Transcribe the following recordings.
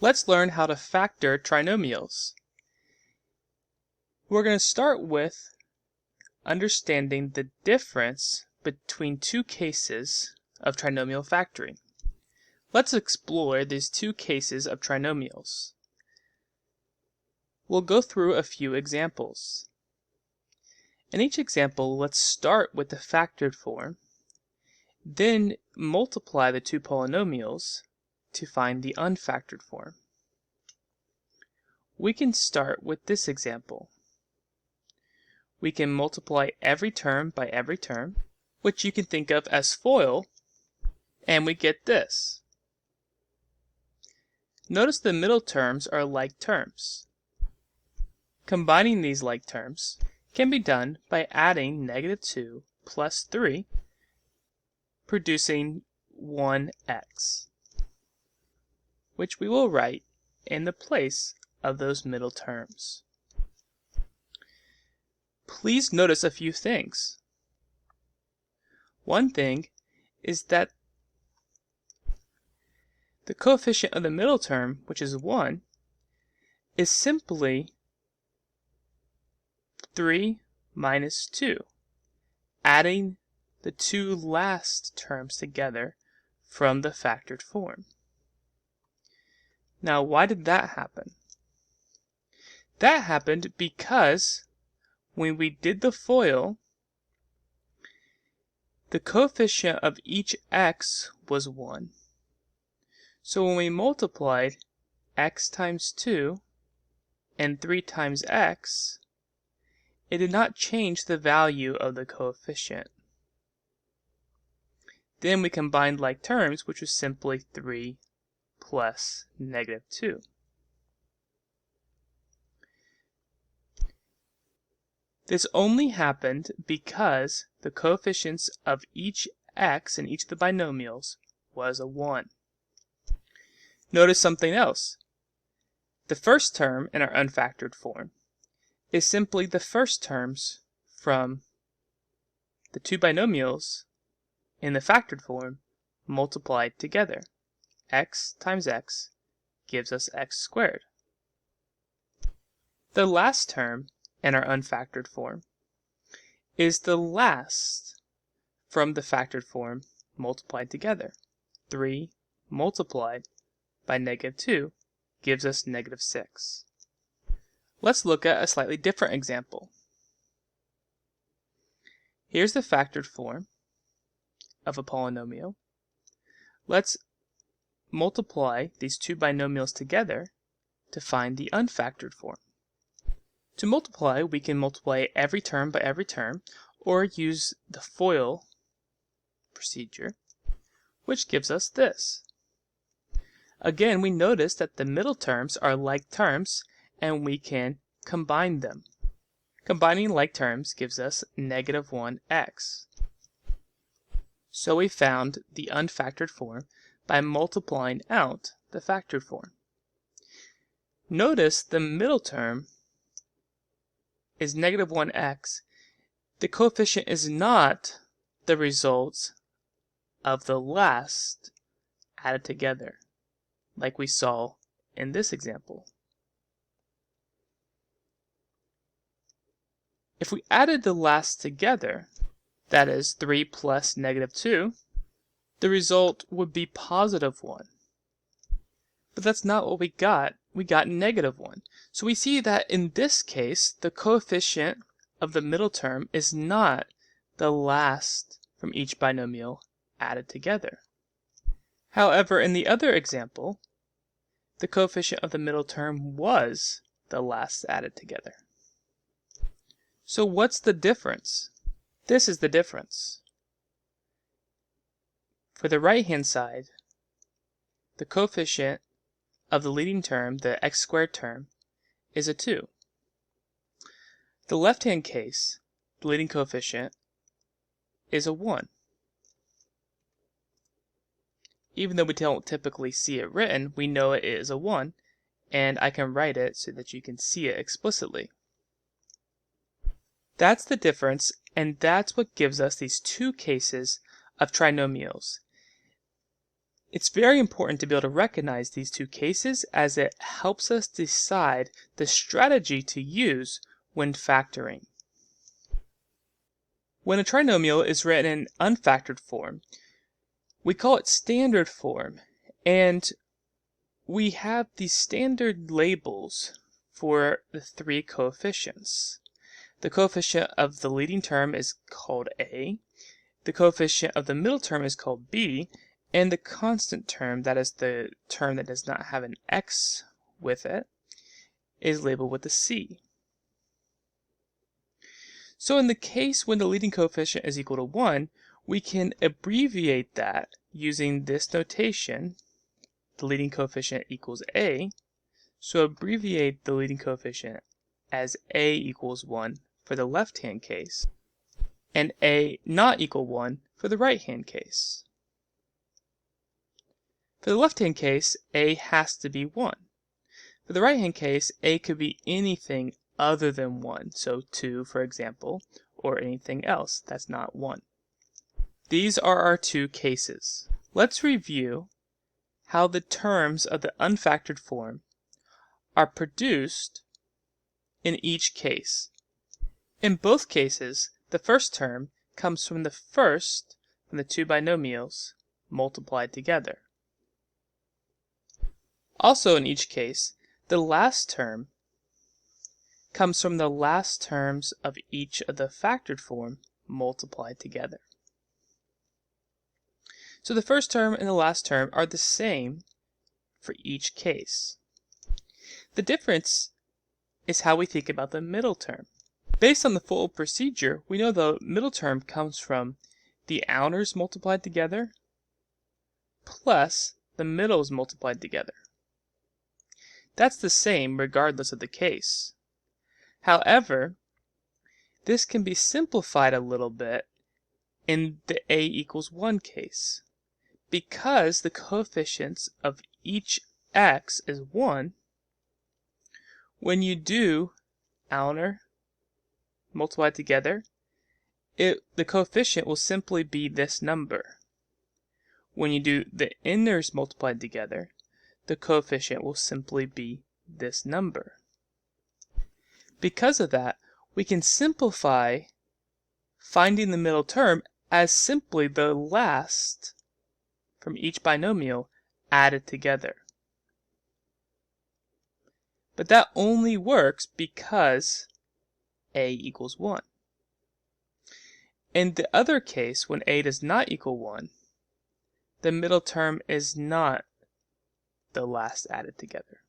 Let's learn how to factor trinomials. We're going to start with understanding the difference between two cases of trinomial factoring. Let's explore these two cases of trinomials. We'll go through a few examples. In each example, let's start with the factored form, then multiply the two polynomials to find the unfactored form. We can start with this example. We can multiply every term by every term, which you can think of as FOIL, and we get this. Notice the middle terms are like terms. Combining these like terms can be done by adding -2 plus 3, producing 1x, which we will write in the place of those middle terms. Please notice a few things. One thing is that the coefficient of the middle term, which is 1, is simply 3 minus 2, adding the two last terms together from the factored form. Now, why did that happen? That happened because when we did the FOIL, the coefficient of each x was 1. So when we multiplied x times 2 and 3 times x, it did not change the value of the coefficient. Then we combined like terms, which was simply 3 plus -2. This only happened because the coefficients of each x in each of the binomials was a 1. Notice something else. The first term in our unfactored form is simply the first terms from the two binomials in the factored form multiplied together. X times x gives us x squared. The last term in our unfactored form is the last from the factored form multiplied together. 3 multiplied by -2 gives us -6. Let's look at a slightly different example. Here's the factored form of a polynomial. Let's multiply these two binomials together to find the unfactored form. To multiply, we can multiply every term by every term, or use the FOIL procedure, which gives us this. Again, we notice that the middle terms are like terms, and we can combine them. Combining like terms gives us -1x. So we found the unfactored form by multiplying out the factored form. Notice the middle term is -1x. The coefficient is not the result of the last added together, like we saw in this example. If we added the last together, that is 3 plus -2, the result would be +1. But that's not what we got. We got -1. So we see that in this case, the coefficient of the middle term is not the last from each binomial added together. However, in the other example, the coefficient of the middle term was the last added together. So what's the difference? This is the difference. For the right-hand side, the coefficient of the leading term, the x squared term, is a 2. The left-hand case, the leading coefficient, is a 1. Even though we don't typically see it written, we know it is a 1, and I can write it so that you can see it explicitly. That's the difference, and that's what gives us these two cases of trinomials. It's very important to be able to recognize these two cases as it helps us decide the strategy to use when factoring. When a trinomial is written in unfactored form, we call it standard form, and we have these standard labels for the three coefficients. The coefficient of the leading term is called A, the coefficient of the middle term is called B, and the constant term, that is the term that does not have an x with it, is labeled with a C. So in the case when the leading coefficient is equal to 1, we can abbreviate that using this notation, the leading coefficient equals A, so abbreviate the leading coefficient as A equals 1 for the left-hand case, and A not equal 1 for the right-hand case. For the left-hand case, A has to be 1. For the right-hand case, A could be anything other than 1, so 2 for example, or anything else that's not 1. These are our two cases. Let's review how the terms of the unfactored form are produced in each case. In both cases, the first term comes from the first from the two binomials multiplied together. Also in each case, the last term comes from the last terms of each of the factored form multiplied together. So the first term and the last term are the same for each case. The difference is how we think about the middle term. Based on the full procedure, we know the middle term comes from the outers multiplied together plus the middles multiplied together. That's the same regardless of the case. However, this can be simplified a little bit in the A equals 1 case. Because the coefficients of each x is 1, when you do outer multiplied together, the coefficient will simply be this number. When you do the inners multiplied together, the coefficient will simply be this number. Because of that, we can simplify finding the middle term as simply the last from each binomial added together. But that only works because A equals 1. In the other case, when A does not equal 1, the middle term is not the last added together.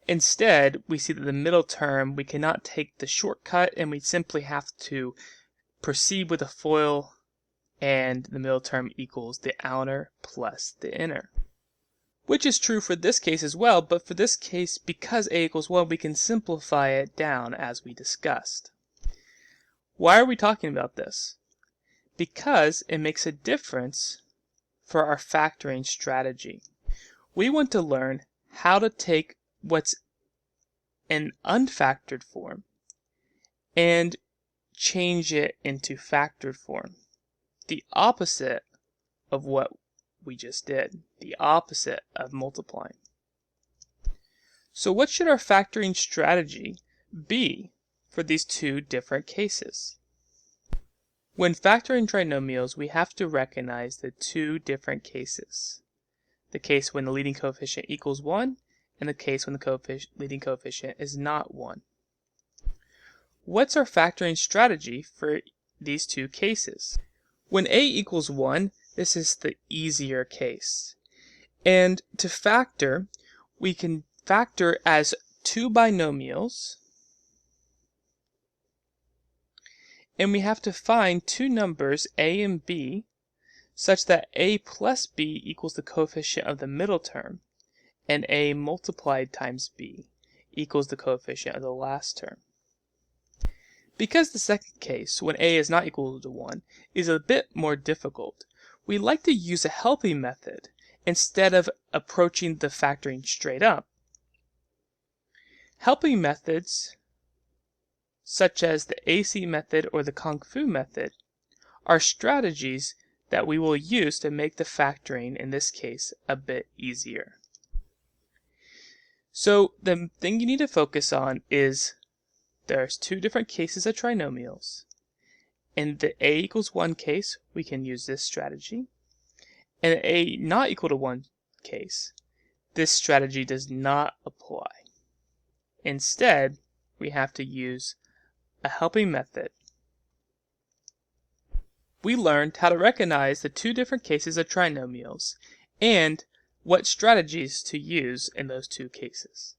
Instead, we see that the middle term, we cannot take the shortcut and we simply have to proceed with a FOIL, and the middle term equals the outer plus the inner. Which is true for this case as well, but for this case, because A equals 1, we can simplify it down as we discussed. Why are we talking about this? Because it makes a difference for our factoring strategy. We want to learn how to take what's in unfactored form and change it into factored form. The opposite of what we just did. The opposite of multiplying. So what should our factoring strategy be for these two different cases? When factoring trinomials, we have to recognize the two different cases. The case when the leading coefficient equals 1, and the case when the leading coefficient is not 1. What's our factoring strategy for these two cases? When A equals 1, this is the easier case. And to factor, we can factor as two binomials, and we have to find two numbers A and B such that A plus B equals the coefficient of the middle term, and A multiplied times B equals the coefficient of the last term. Because the second case, when A is not equal to 1, is a bit more difficult, we like to use a helping method instead of approaching the factoring straight up. Helping methods, such as the AC method or the Kung Fu method, are strategies that we will use to make the factoring in this case a bit easier. So the thing you need to focus on is there's two different cases of trinomials. In the a equals 1 case, we can use this strategy. In a not equal to 1 case, this strategy does not apply. Instead, we have to use a helping method. We learned how to recognize the two different cases of trinomials and what strategies to use in those two cases.